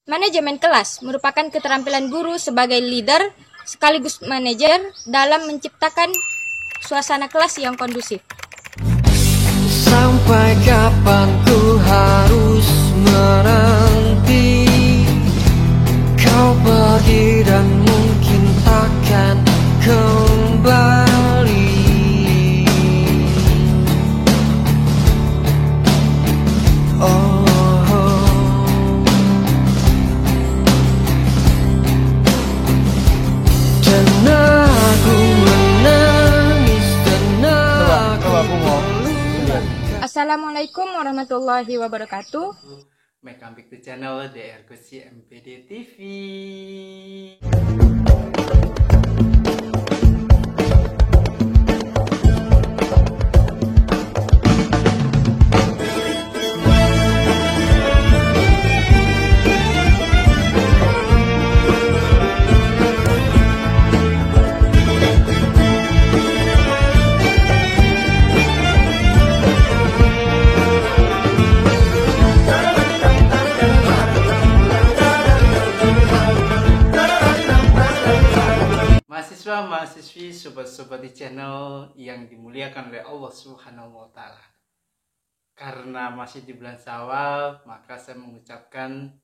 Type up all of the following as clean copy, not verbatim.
Manajemen kelas merupakan keterampilan guru sebagai leader sekaligus manajer dalam menciptakan suasana kelas yang kondusif. Sampai kapan ku harus menanti kau pergi dan mungkin takkan kembali. Dan aku menangis dan aku Assalamualaikum warahmatullahi wabarakatuh. Welcome back to channel DR Kusi MPD TV. Mahasiswa-mahasiswi, sobat-sobat di channel yang dimuliakan oleh Allah Subhanahu wa Ta'ala. Karena masih di bulan Syawal, maka saya mengucapkan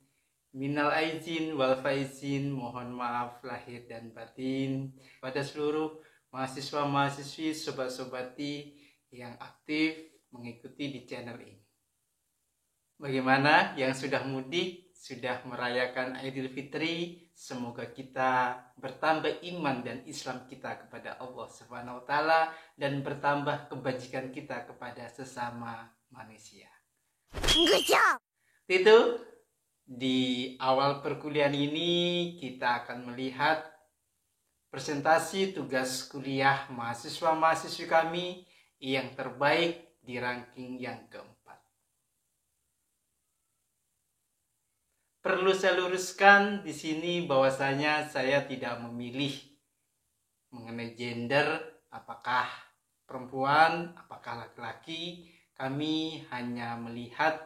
minal aizin wal faizin, mohon maaf lahir dan batin pada seluruh mahasiswa-mahasiswi, sobat-sobati yang aktif mengikuti di channel ini. Bagaimana yang sudah mudik, sudah merayakan Idul Fitri? Semoga kita bertambah iman dan Islam kita kepada Allah Subhanahu wa Ta'ala dan bertambah kebajikan kita kepada sesama manusia. Itu di awal perkuliahan ini kita akan melihat presentasi tugas kuliah mahasiswa-mahasiswi kami yang terbaik di ranking yang keempat. Perlu saya luruskan di sini bahwasanya saya tidak memilih mengenai gender, apakah perempuan, apakah laki-laki. Kami hanya melihat,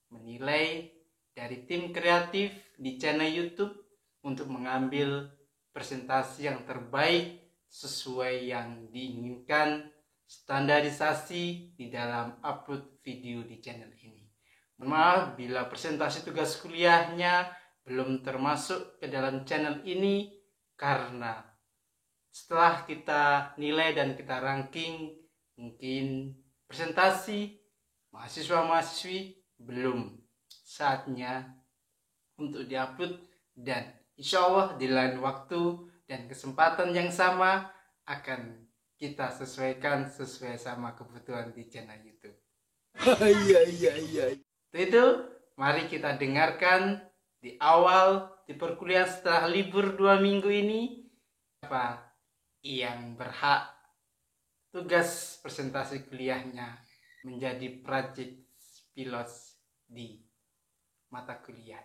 menilai dari tim kreatif di channel YouTube untuk mengambil presentasi yang terbaik sesuai yang diinginkan, standarisasi di dalam upload video di channel ini. Maaf bila presentasi tugas kuliahnya belum termasuk ke dalam channel ini, karena setelah kita nilai dan kita ranking, mungkin presentasi mahasiswa-mahasiswi belum saatnya untuk diupload, dan insya Allah di lain waktu dan kesempatan yang sama akan kita sesuaikan sesuai sama kebutuhan di channel YouTube. Itu mari kita dengarkan di awal di perkuliahan setelah libur 2 minggu ini, apa yang berhak tugas presentasi kuliahnya menjadi project pilot di mata kuliah.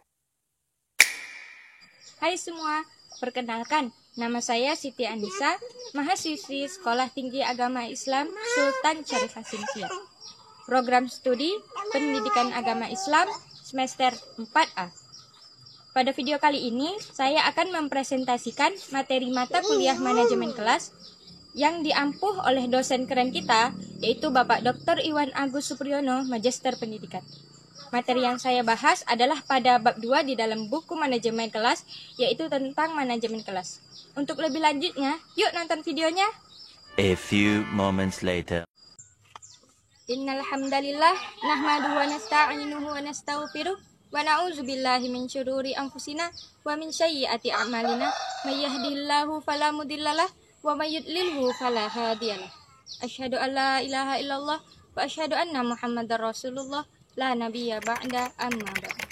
Hai semua, perkenalkan, nama saya Siti Anissa, mahasiswi Sekolah Tinggi Agama Islam Sultan Syarif Hasim. Program Studi Pendidikan Agama Islam semester 4A. Pada video kali ini, saya akan mempresentasikan materi mata kuliah manajemen kelas yang diampuh oleh dosen keren kita, yaitu Bapak Dr. Iwan Agus Supriyono, Magister Pendidikan. Materi yang saya bahas adalah pada bab 2 di dalam buku manajemen kelas, yaitu tentang manajemen kelas. Untuk lebih lanjutnya, yuk nonton videonya. A few moments later. Innal hamdalillah nahmaduhu wa nasta'inuhu wa nastaghfiruh wa na'udzu billahi min syururi anfusina wa min sayyiati a'malina may yahdihillahu fala mudhillalah wa may yudlilhu fala hadiyalah. Asyhadu an la ilaha illallah wa asyhadu anna Muhammadar Rasulullah la nabiyya ba'da amma ba'd.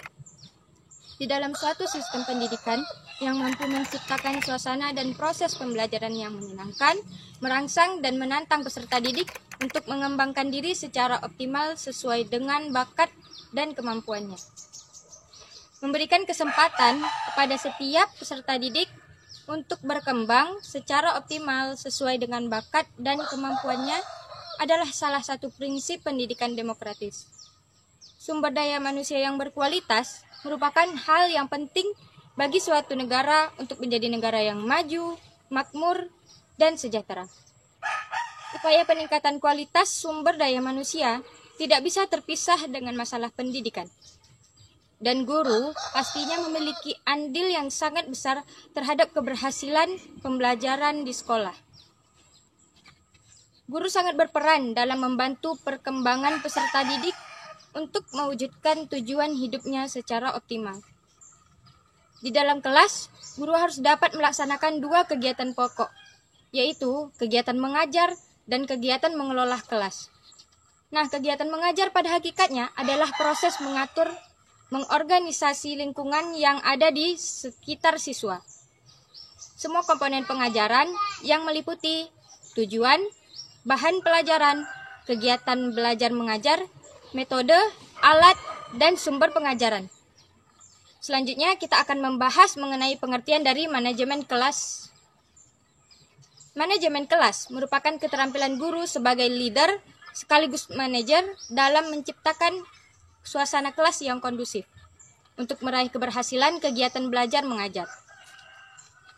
Di dalam suatu sistem pendidikan yang mampu menciptakan suasana dan proses pembelajaran yang menyenangkan, merangsang dan menantang peserta didik untuk mengembangkan diri secara optimal sesuai dengan bakat dan kemampuannya. Memberikan kesempatan kepada setiap peserta didik untuk berkembang secara optimal sesuai dengan bakat dan kemampuannya adalah salah satu prinsip pendidikan demokratis. sumber daya manusia yang berkualitas merupakan hal yang penting bagi suatu negara untuk menjadi negara yang maju, makmur, dan sejahtera. Upaya peningkatan kualitas sumber daya manusia tidak bisa terpisah dengan masalah pendidikan. Dan guru pastinya memiliki andil yang sangat besar terhadap keberhasilan pembelajaran di sekolah. Guru sangat berperan dalam membantu perkembangan peserta didik untuk mewujudkan tujuan hidupnya secara optimal. Di dalam kelas, guru harus dapat melaksanakan 2 kegiatan pokok, yaitu kegiatan mengajar dan kegiatan mengelola kelas. Nah, kegiatan mengajar pada hakikatnya adalah proses mengorganisasi lingkungan yang ada di sekitar siswa. Semua komponen pengajaran yang meliputi tujuan, bahan pelajaran, kegiatan belajar mengajar, metode, alat, dan sumber pengajaran. Selanjutnya kita akan membahas mengenai pengertian dari manajemen kelas. Manajemen kelas merupakan keterampilan guru sebagai leader sekaligus manajer dalam menciptakan suasana kelas yang kondusif untuk meraih keberhasilan kegiatan belajar mengajar.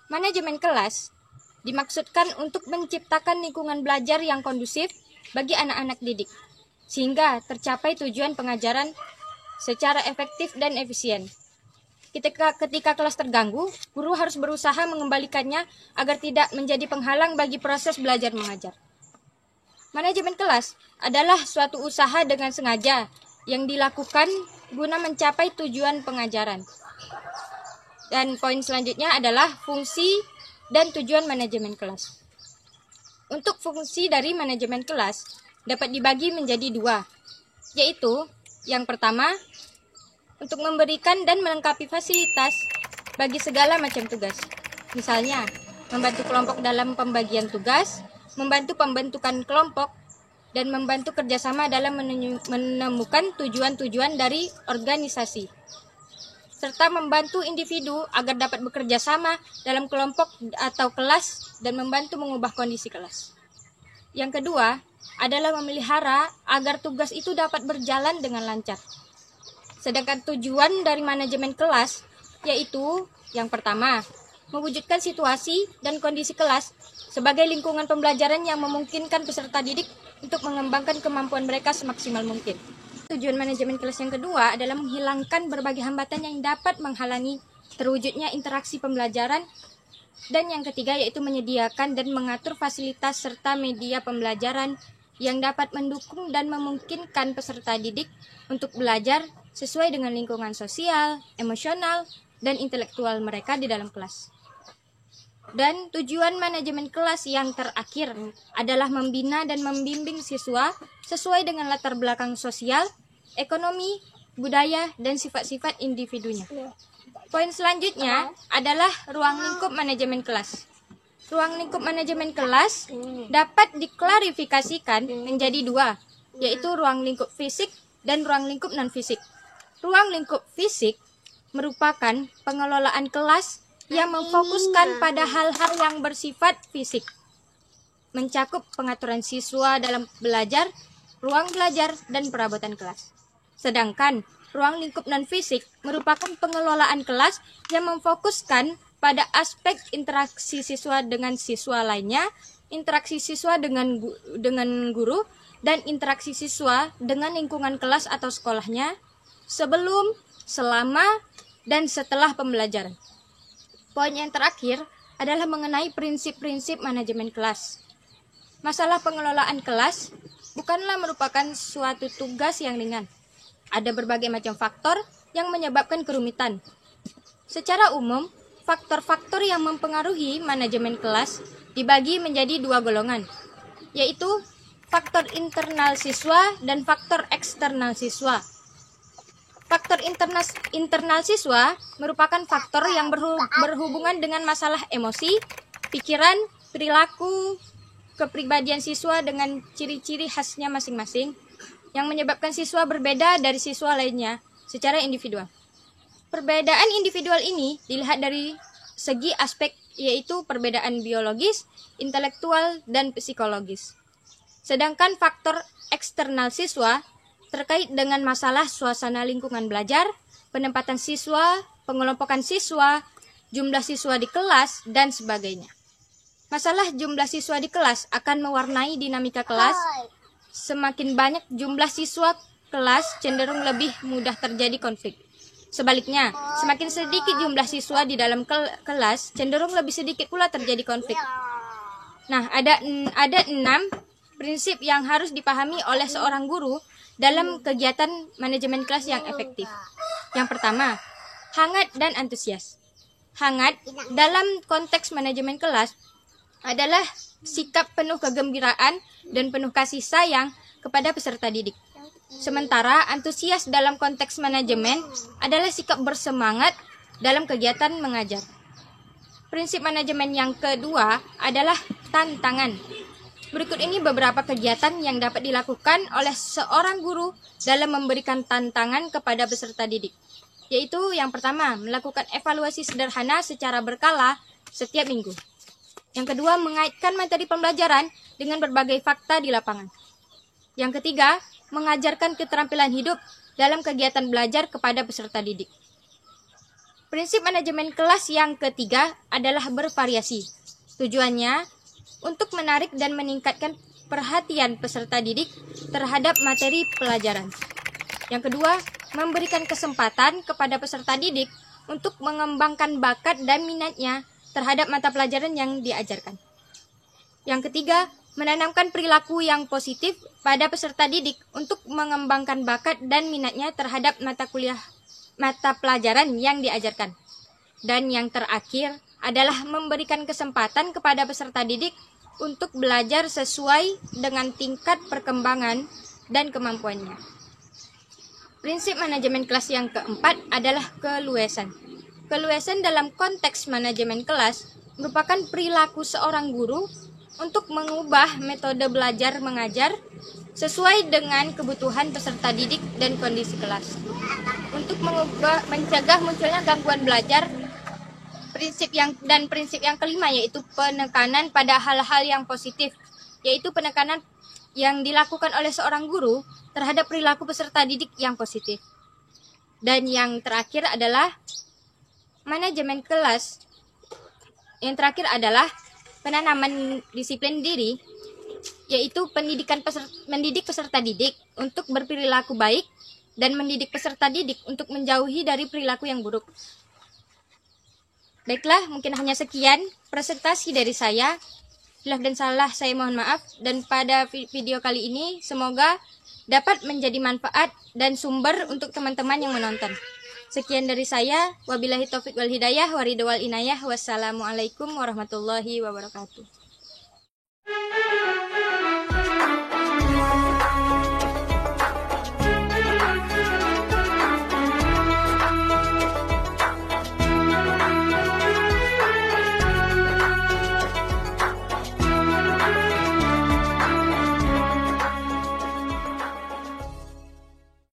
Manajemen kelas dimaksudkan untuk menciptakan lingkungan belajar yang kondusif bagi anak-anak didik, sehingga tercapai tujuan pengajaran secara efektif dan efisien. Ketika kelas terganggu, guru harus berusaha mengembalikannya agar tidak menjadi penghalang bagi proses belajar mengajar. Manajemen kelas adalah suatu usaha dengan sengaja yang dilakukan guna mencapai tujuan pengajaran. Dan poin selanjutnya adalah fungsi dan tujuan manajemen kelas. Untuk fungsi dari manajemen kelas dapat dibagi menjadi 2, yaitu yang pertama, untuk memberikan dan melengkapi fasilitas bagi segala macam tugas. Misalnya, membantu kelompok dalam pembagian tugas, membantu pembentukan kelompok, dan membantu kerjasama dalam menemukan tujuan-tujuan dari organisasi, serta membantu individu agar dapat bekerja sama dalam kelompok atau kelas dan membantu mengubah kondisi kelas. Yang kedua adalah memelihara agar tugas itu dapat berjalan dengan lancar. Sedangkan tujuan dari manajemen kelas yaitu yang pertama, mewujudkan situasi dan kondisi kelas sebagai lingkungan pembelajaran yang memungkinkan peserta didik untuk mengembangkan kemampuan mereka semaksimal mungkin. Tujuan manajemen kelas yang kedua adalah menghilangkan berbagai hambatan yang dapat menghalangi terwujudnya interaksi pembelajaran. Dan yang ketiga yaitu menyediakan dan mengatur fasilitas serta media pembelajaran yang dapat mendukung dan memungkinkan peserta didik untuk belajar sesuai dengan lingkungan sosial, emosional, dan intelektual mereka di dalam kelas. Dan tujuan manajemen kelas yang terakhir adalah membina dan membimbing siswa sesuai dengan latar belakang sosial, ekonomi, budaya, dan sifat-sifat individunya. Poin selanjutnya adalah ruang lingkup manajemen kelas. Ruang lingkup manajemen kelas dapat diklarifikasikan menjadi 2, yaitu ruang lingkup fisik dan ruang lingkup non-fisik. Ruang lingkup fisik merupakan pengelolaan kelas yang memfokuskan pada hal-hal yang bersifat fisik, mencakup pengaturan siswa dalam belajar, ruang belajar, dan perabotan kelas. Sedangkan ruang lingkup non-fisik merupakan pengelolaan kelas yang memfokuskan pada aspek interaksi siswa dengan siswa lainnya, interaksi siswa dengan guru, dan interaksi siswa dengan lingkungan kelas atau sekolahnya sebelum, selama, dan setelah pembelajaran. Poin yang terakhir adalah mengenai prinsip-prinsip manajemen kelas. Masalah pengelolaan kelas bukanlah merupakan suatu tugas yang ringan. Ada berbagai macam faktor yang menyebabkan kerumitan. Secara umum, faktor-faktor yang mempengaruhi manajemen kelas dibagi menjadi 2 golongan, yaitu faktor internal siswa dan faktor eksternal siswa. Faktor internal siswa merupakan faktor yang berhubungan dengan masalah emosi, pikiran, perilaku, kepribadian siswa dengan ciri-ciri khasnya masing-masing yang menyebabkan siswa berbeda dari siswa lainnya secara individual. Perbedaan individual ini dilihat dari segi aspek yaitu perbedaan biologis, intelektual, dan psikologis. Sedangkan faktor eksternal siswa terkait dengan masalah suasana lingkungan belajar, penempatan siswa, pengelompokan siswa, jumlah siswa di kelas, dan sebagainya. Masalah jumlah siswa di kelas akan mewarnai dinamika kelas. Semakin banyak jumlah siswa kelas, cenderung lebih mudah terjadi konflik. Sebaliknya, semakin sedikit jumlah siswa di dalam kelas, cenderung lebih sedikit pula terjadi konflik. Nah, ada 6 prinsip yang harus dipahami oleh seorang guru dalam kegiatan manajemen kelas yang efektif. Yang pertama, hangat dan antusias. Hangat dalam konteks manajemen kelas adalah sikap penuh kegembiraan dan penuh kasih sayang kepada peserta didik. Sementara antusias dalam konteks manajemen adalah sikap bersemangat dalam kegiatan mengajar. Prinsip manajemen yang kedua adalah tantangan. Berikut ini beberapa kegiatan yang dapat dilakukan oleh seorang guru dalam memberikan tantangan kepada peserta didik. Yaitu yang pertama, melakukan evaluasi sederhana secara berkala setiap minggu. Yang kedua, mengaitkan materi pembelajaran dengan berbagai fakta di lapangan. Yang ketiga, mengajarkan keterampilan hidup dalam kegiatan belajar kepada peserta didik. Prinsip manajemen kelas yang ketiga adalah bervariasi. Tujuannya untuk menarik dan meningkatkan perhatian peserta didik terhadap materi pelajaran. Yang kedua, memberikan kesempatan kepada peserta didik untuk mengembangkan bakat dan minatnya terhadap mata pelajaran yang diajarkan. Yang ketiga, menanamkan perilaku yang positif pada peserta didik untuk mengembangkan bakat dan minatnya terhadap mata pelajaran yang diajarkan. Dan yang terakhir adalah memberikan kesempatan kepada peserta didik untuk belajar sesuai dengan tingkat perkembangan dan kemampuannya. Prinsip manajemen kelas yang keempat adalah keluasan. Keluasan dalam konteks manajemen kelas merupakan perilaku seorang guru untuk mengubah metode belajar mengajar sesuai dengan kebutuhan peserta didik dan kondisi kelas. Untuk mencegah munculnya gangguan belajar, prinsip yang kelima yaitu penekanan pada hal-hal yang positif, yaitu penekanan yang dilakukan oleh seorang guru terhadap perilaku peserta didik yang positif. Dan yang terakhir adalah manajemen kelas. Yang terakhir adalah penanaman disiplin diri, yaitu mendidik peserta didik untuk berperilaku baik dan mendidik peserta didik untuk menjauhi dari perilaku yang buruk. Baiklah, mungkin hanya sekian presentasi dari saya. Hilaf dan salah saya mohon maaf, dan pada video kali ini semoga dapat menjadi manfaat dan sumber untuk teman-teman yang menonton. Sekian dari saya, wabillahi taufiq wal hidayah, waridha wal inayah, wassalamualaikum warahmatullahi wabarakatuh.